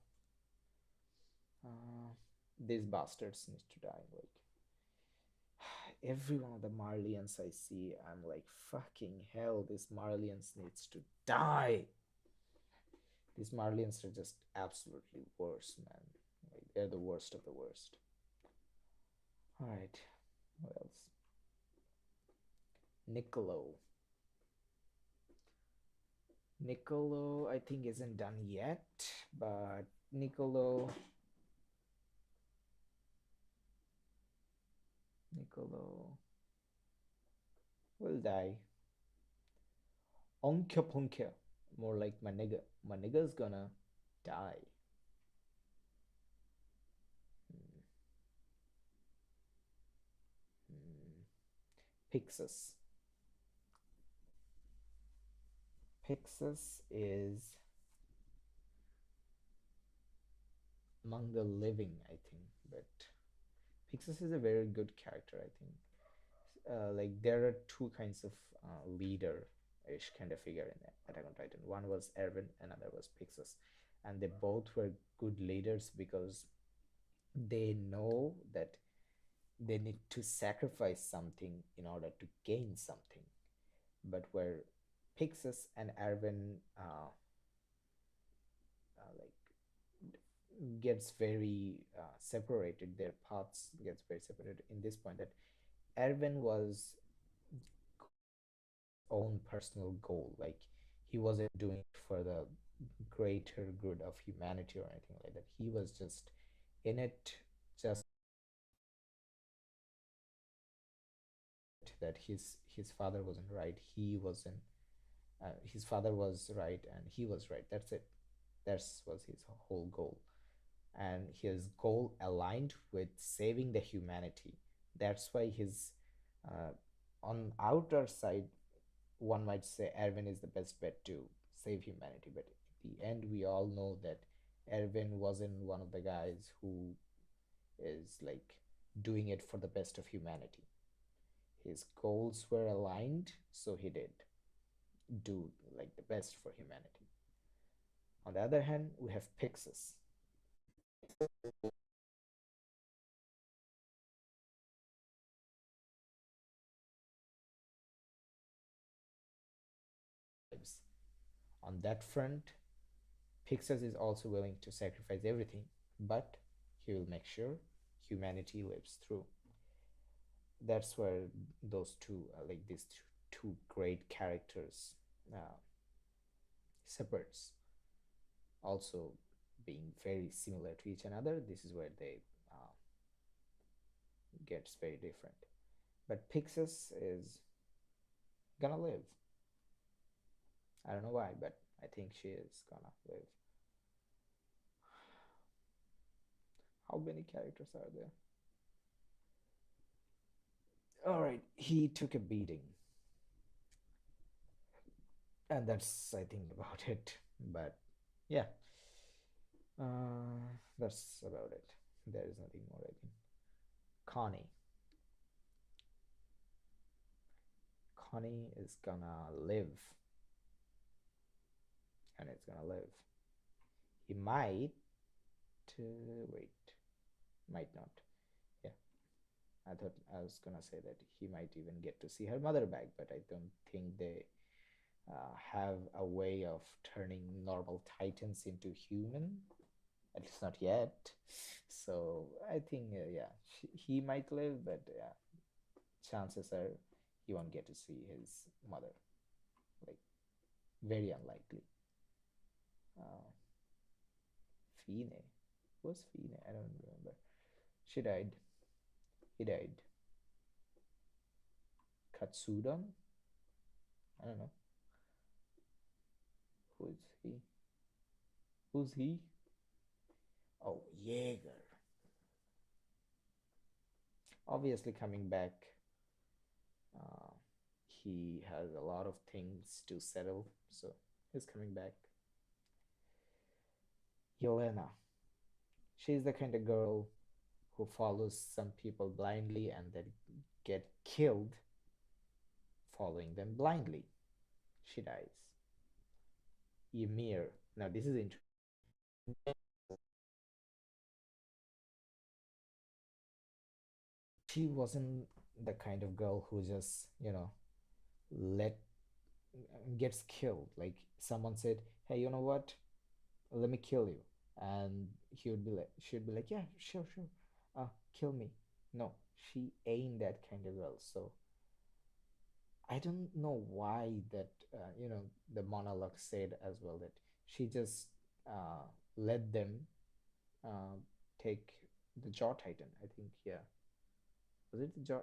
These bastards need to die. Like every one of the Marlians I see, I'm like, fucking hell, this Marlians needs to die. These Marlians are just absolutely worse, man. Like they're the worst of the worst. All right, what else? Niccolo. Niccolo, I think isn't done yet, but Niccolo will die. Onka Punka, more like my nigga. My nigga's gonna die. Hmm. Hmm. Pixis. Pixis is among the living, I think, but Pixis is a very good character, I think. Like there are two kinds of leader-ish kind of figure in Attack on Titan. One was Erwin, another was Pixis, and they both were good leaders because they know that they need to sacrifice something in order to gain something. But where Pixis and Erwin like gets very separated, their paths gets very separated in this point that Erwin was own personal goal, like he wasn't doing it for the greater good of humanity or anything like that. He was just in it just that his father wasn't right, he wasn't his father was right and he was right. That's it. That was his whole goal, and his goal aligned with saving the humanity. That's why his uh, on outer side, one might say Erwin is the best bet to save humanity, but at the end we all know that Erwin wasn't one of the guys who is like doing it for the best of humanity. His goals were aligned, so he did do like the best for humanity. On the other hand, we have Pixis. On that front, Pixis is also willing to sacrifice everything, but he will make sure humanity lives through. That's where those two, like these two great characters, uh, separates. Also, being very similar to each another, this is where they gets very different. But Pixis is gonna live. I don't know why, but I think she is gonna live. How many characters are there? All right, he took a beating, and that's I think about it. But yeah, that's about it. There is nothing more, I think. Connie. Connie is gonna live, and it's gonna live. He might wait, might not. Yeah, I thought I was gonna say that he might even get to see her mother back, but I don't think they have a way of turning normal titans into human, at least not yet. So I think yeah, he might live, but yeah, chances are he won't get to see his mother, like very unlikely. uh, Fine, who's Fine? I don't remember. She died. He died. Katsudon, I don't know. Who's he? Who's he? Oh, Jaeger. Obviously coming back. uh, he has a lot of things to settle, so he's coming back. Yelena. She's the kind of girl who follows some people blindly and then get killed following them blindly. She dies. Ymir. Now this is interesting. She wasn't the kind of girl who just, let gets killed. Like someone said, "Hey, you know what? Let me kill you," and she would be like, "Yeah, sure, sure. Kill me." No, she ain't that kind of girl. So I don't know why that the monologue said as well that she just let them uh, take the Jaw Titan. I think, yeah, was it the Jaw?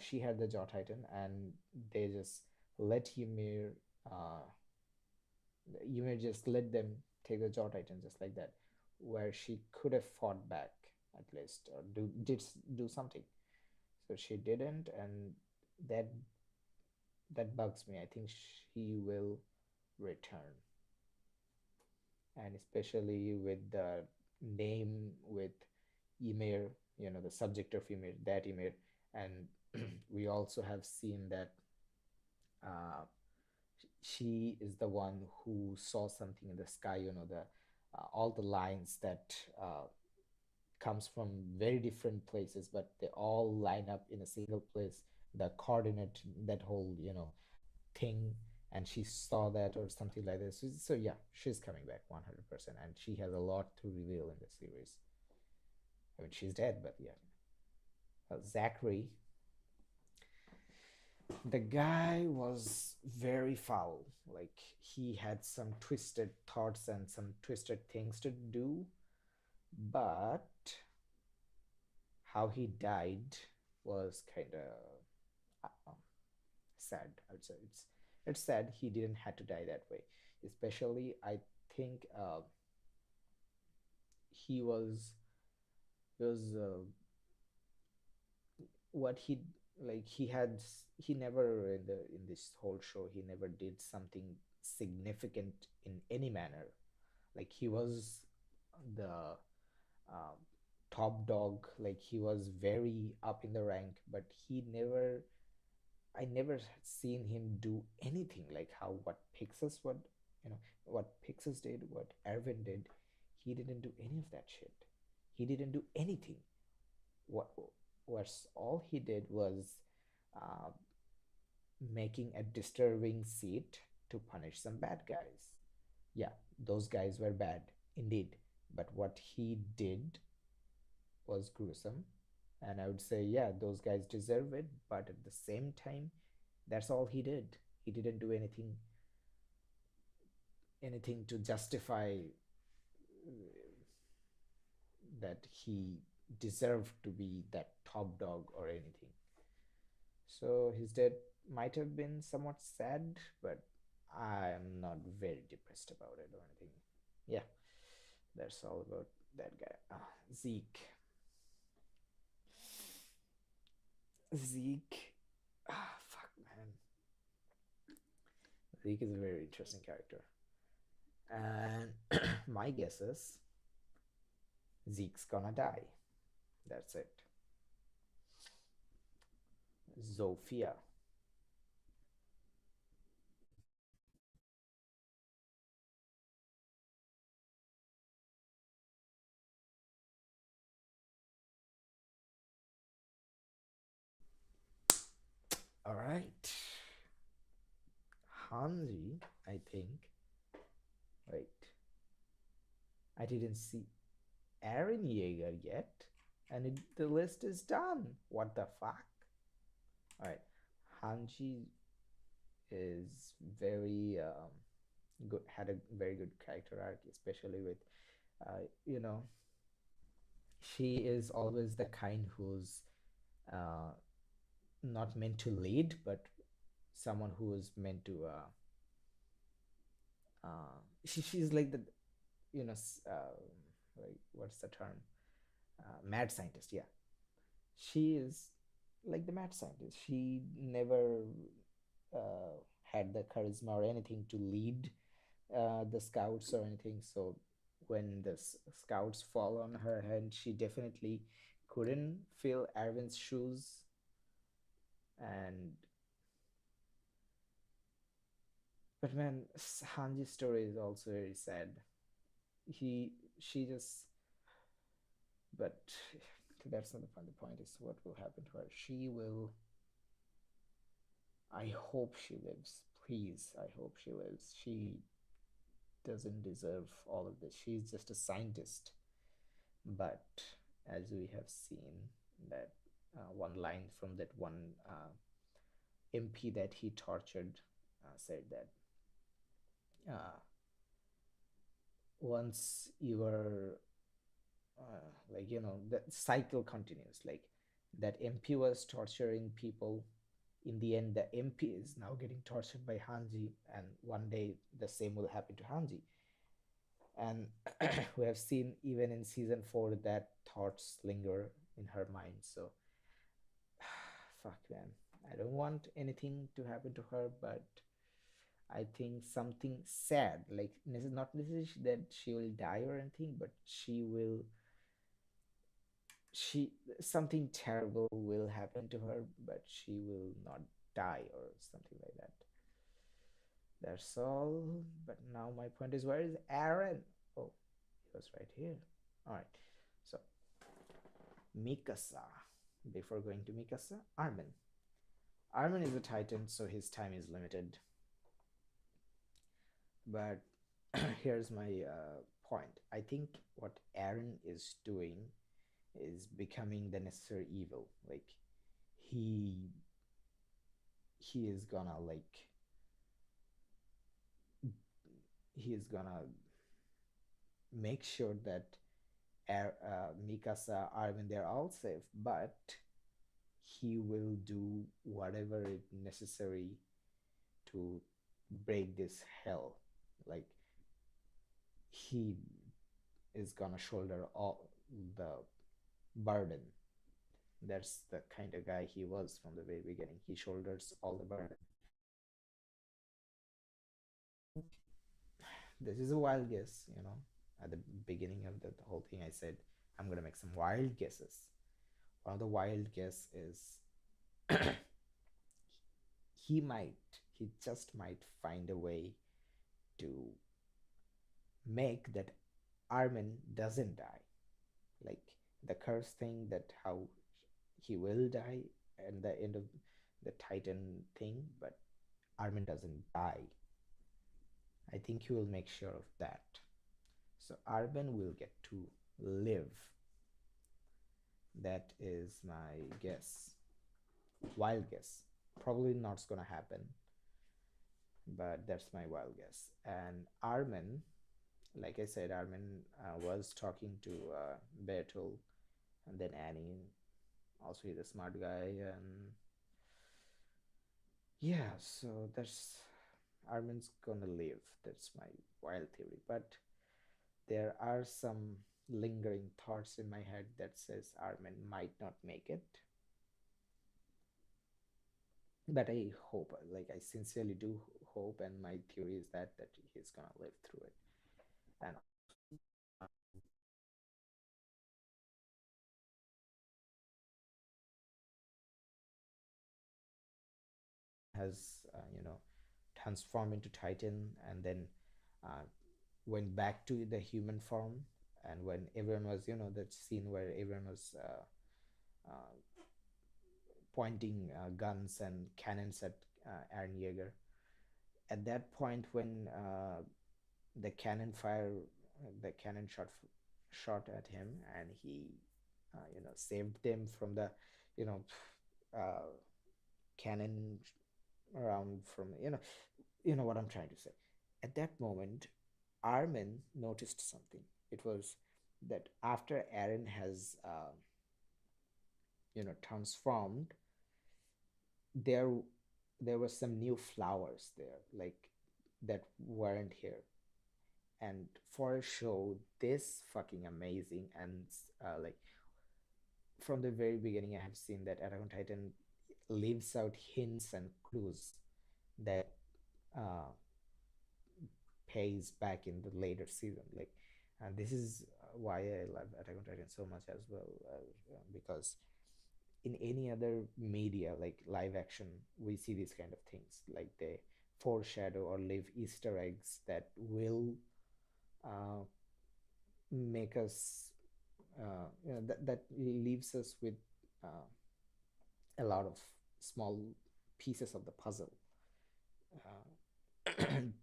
She had the Jaw Titan, and they just let Ymir just let them take the Jaw Titan just like that, where she could have fought back at least or do something. So she didn't, and that that bugs me. I think she will return, and especially with the name with Ymir, the subject of Ymir, that Ymir, and we also have seen that uh, she is the one who saw something in the sky. The all the lines that comes from very different places, but they all line up in a single place. The coordinate, that whole thing, and she saw that or something like this. So yeah, she's coming back 100%, and she has a lot to reveal in the series. I mean, she's dead, but yeah. Zachary, the guy was very foul. Like he had some twisted thoughts and some twisted things to do, but how he died was kind of sad. I would say it's sad he didn't have to die that way. Especially, I think he was what he like he never in this whole show he never did something significant in any manner. Like he was the um, top dog, like he was very up in the rank, but I never seen him do anything like how what Pixis did, what Erwin did. He didn't do any of that shit. He didn't do anything. What was all he did was uh, making a disturbing seat to punish some bad guys. Yeah, those guys were bad indeed, but what he did was gruesome, and I would say, yeah, those guys deserve it, but at the same time, that's all he did. He didn't do anything to justify that he deserved to be that top dog or anything. So his death might have been somewhat sad, but I'm not very depressed about it or anything. Yeah, that's all about that guy. Zeke. Zeke. Fuck, man. Zeke is a very interesting character. And my guess is Zeke's gonna die. That's it. Zofia. All right. Hanji, I think. Wait. I didn't see Aaron Yeager yet. And the list is done. What the fuck? All right. Hanji is very good, had a very good character arc, especially with, you know, she is always the kind who's uh, not meant to lead, but someone who is meant to she's like the you know like what's the term, mad scientist. Yeah, she is like the mad scientist. She never had the charisma or anything to lead the scouts or anything. So when the scouts fall on her head, she definitely couldn't fill Arwen's shoes. And but man, Hanji's story is also very sad. She just, but that's not the point. The point is what will happen to her. She will. I hope she lives. Please, I hope she lives. She doesn't deserve all of this. She's just a scientist. But as we have seen, that one line from that one MP that he tortured said that once you are like, the cycle continues. Like, that MP was torturing people. In the end, the MP is now getting tortured by Hanji, and one day the same will happen to Hanji. And we have seen even in season 4 that thoughts linger in her mind. So fuck, man, I don't want anything to happen to her, but I think something sad, like not necessarily that she will die or anything, but she something terrible will happen to her, but she will not die or something like that. That's all. But now my point is, where is Eren? Oh, he was right here. All right. So Mikasa. Before going to Mikasa, Armin. Armin is a Titan, so his time is limited. But here's my point. I think what Eren is doing is becoming the necessary evil. Like, he is gonna make sure that Mikasa, Armin, they're all safe, but he will do whatever is necessary to break this hell. Like, he is gonna shoulder all the burden. That's the kind of guy he was from the very beginning. He shoulders all the burden. This is a wild guess, At the beginning of the whole thing, I said I'm gonna make some wild guesses. One of the wild guess is he just might find a way to make that Armin doesn't die. Like, the curse thing, that how he will die at the end of the Titan thing, but Armin doesn't die. I think he will make sure of that. So Armin will get to live. That is my guess. Wild guess. Probably not gonna happen, but that's my wild guess. And Armin, like I said, Armin was talking to Bertul and then Annie. Also, he's a smart guy, and yeah, so that's Armin's gonna live. That's my wild theory. But there are some lingering thoughts in my head that says Armin might not make it. But I hope, like, I sincerely do hope, and my theory is that he's gonna live through it. And has transformed into Titan, and then went back to the human form. And when everyone was, that scene where everyone was pointing guns and cannons at Eren Yeager, at that point when the cannon shot at him, and he saved them from the uh, cannon around from what I'm trying to say. At that moment, Armin noticed something. It was that after Eren has transformed, there were some new flowers there, like, that weren't here. And for a show this fucking amazing, and like, from the very beginning, I have seen that Attack on Titan leaves out hints and clues that pays back in the later season. Like, And this is why I love Attack on Titan so much as well, because in any other media like live action, we see these kind of things, like they foreshadow or leave Easter eggs that will uh, make us, that leaves us with uh, a lot of small pieces of the puzzle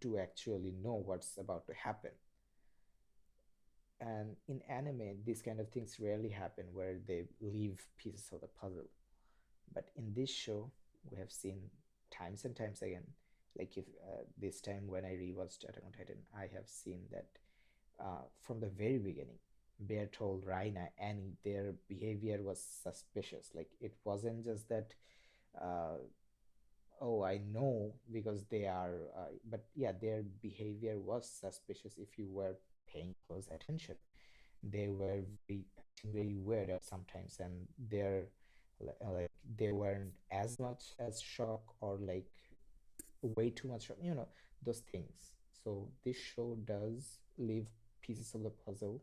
to actually know what's about to happen. And in anime, these kind of things rarely happen where they leave pieces of the puzzle. But in this show, we have seen times and times again, like if this time when I rewatched Attack on Titan, I have seen that from the very beginning, Bear told Raina Annie their behavior was suspicious. Like it wasn't just that, uh, oh, I know because they are, but yeah, their behavior was suspicious if you were paying close attention. They were acting very weird at sometimes, and they're like they weren't as much as shock or like way too much shock, those things. So this show does leave pieces of the puzzle,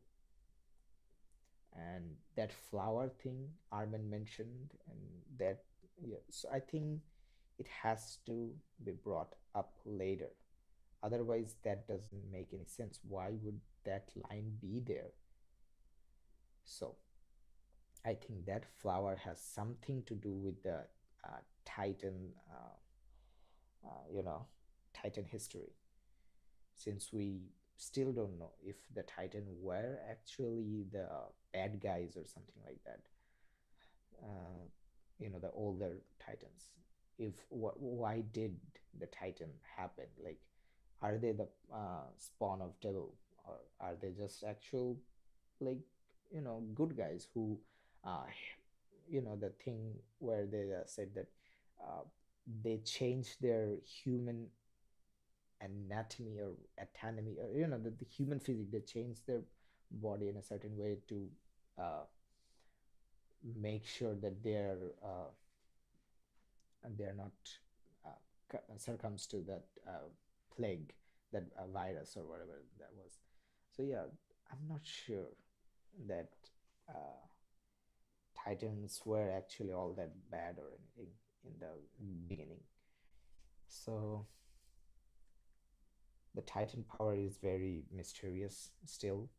and that flower thing Armin mentioned, and that, yeah, so I think it has to be brought up later. Otherwise, that doesn't make any sense. Why would that line be there? So I think that flower has something to do with the Titan, you know, Titan history. Since we still don't know if the Titan were actually the bad guys or something like that, uh, the older Titans. If why did the Titan happen? Like, are they the spawn of devil, or are they just actual, like, good guys who, uh, the thing where they said that uh, they changed their human anatomy or autonomy, or the human physique, they changed their body in a certain way to uh, make sure that they're not succumbs to that plague, that virus or whatever that was. So yeah, I'm not sure that uh, Titans were actually all that bad or anything in the beginning. So the Titan power is very mysterious still,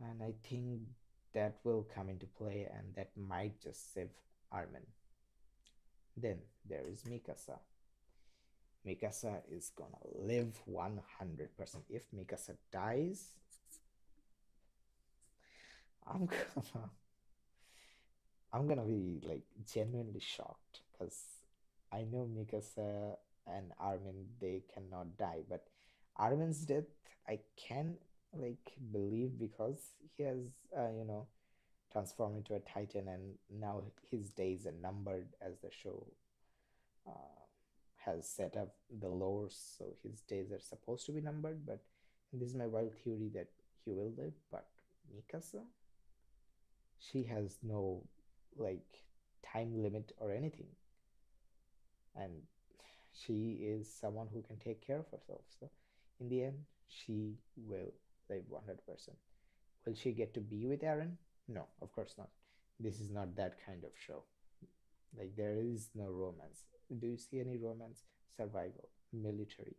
and I think that will come into play, and that might just save Armin. Then there is Mikasa. Mikasa is gonna live 100%. If Mikasa dies, I'm gonna I'm gonna be like genuinely shocked, because I know Mikasa and Armin, they cannot die, but Armin's death I can like believe, because he has transformed into a Titan, and now his days are numbered, as the show uh, has set up the lore, so his days are supposed to be numbered. But this is my wild theory that he will live. But Mikasa, she has no like time limit or anything, and she is someone who can take care of herself. So in the end, she will live 100%. Will she get to be with Eren? No, of course not. This is not that kind of show. Like, there is no romance. Do you see any romance? Survival, military,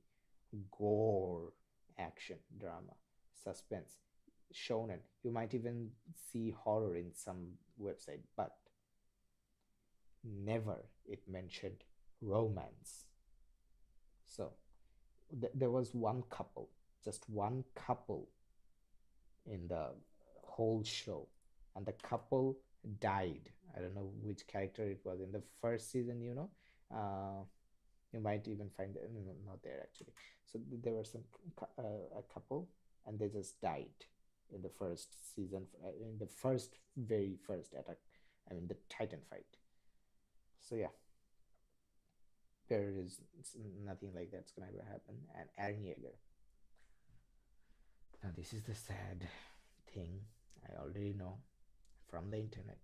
gore, action, drama, suspense, shonen. You might even see horror in some website, but never it mentioned romance. So there was one couple, just one couple in the whole show, and the couple died. I don't know which character it was in the first season. You might even find it, no, not there actually. So there were some a couple, and they just died in the first season, in the very first attack. I mean, the Titan fight. So yeah, there is nothing like that's gonna ever happen. And Eren Yeager. Now this is the sad thing. I already know from the internet.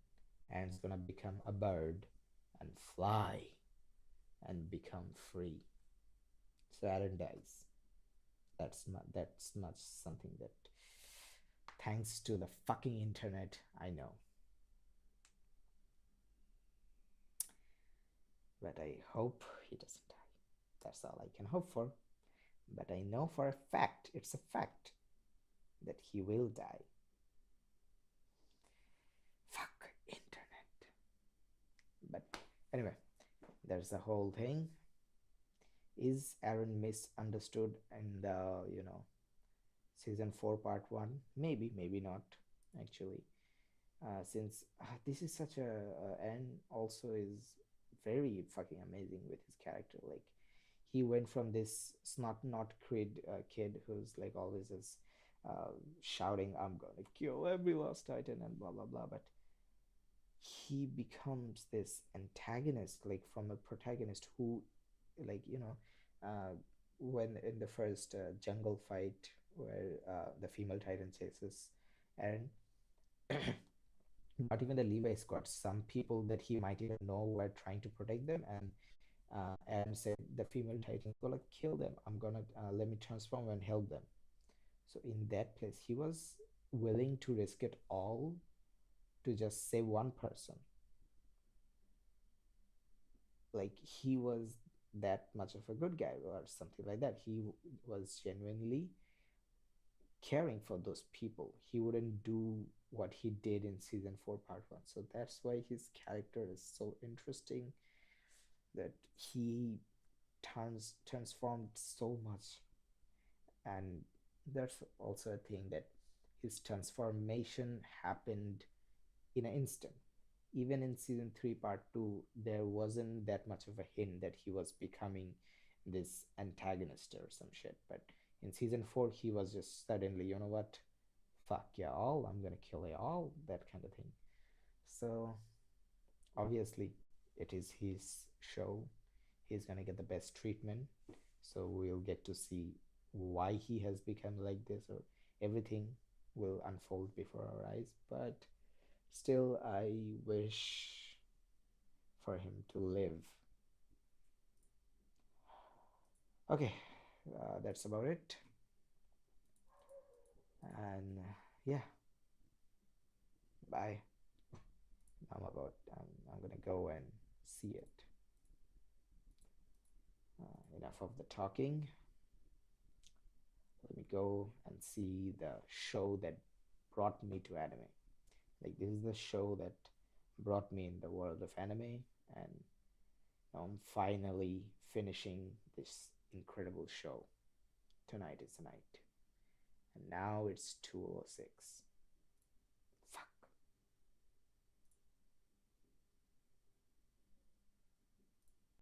Eren's gonna become a bird and fly and become free. So Eren dies. That's not something that Thanks to the fucking internet, I know. But I hope he doesn't die. That's all I can hope for. But I know for a fact, it's a fact, that he will die. Fuck internet. But anyway, there's the whole thing. Is Eren misunderstood in the, season 4 part 1? Maybe, maybe not, actually. Since this is such a Eren also is very fucking amazing with his character. Like, he went from this snot not kid who's like always is shouting, "I'm gonna kill every last Titan" and blah blah blah, but he becomes this antagonist, like from a protagonist who, like, when in the first jungle fight where the female Titan chases Eren. Not even the Levi squad, some people that he might even know were trying to protect them, and Eren said the female Titans gonna kill them. I'm gonna let me transform and help them. So in that place, he was willing to risk it all to just save one person. Like, he was that much of a good guy or something like that. He was genuinely caring for those people. He wouldn't do what he did in season 4 part 1. So that's why his character is so interesting, that he transformed so much. And that's also a thing, that his transformation happened in an instant. Even in season 3 part 2, there wasn't that much of a hint that he was becoming this antagonist or some shit. But in season 4, he was just suddenly, you know what, fuck y'all, I'm gonna kill y'all, that kind of thing. So obviously it is his show, he's gonna get the best treatment. So we'll get to see why he has become like this, or everything will unfold before our eyes. But still, I wish for him to live. Okay, that's about it. And yeah, bye. I'm gonna go and see it. Enough of the talking. Let me go and see the show that brought me to anime. Like, this is the show that brought me in the world of anime, and now I'm finally finishing this incredible show. Tonight is the night. And now it's 2:06.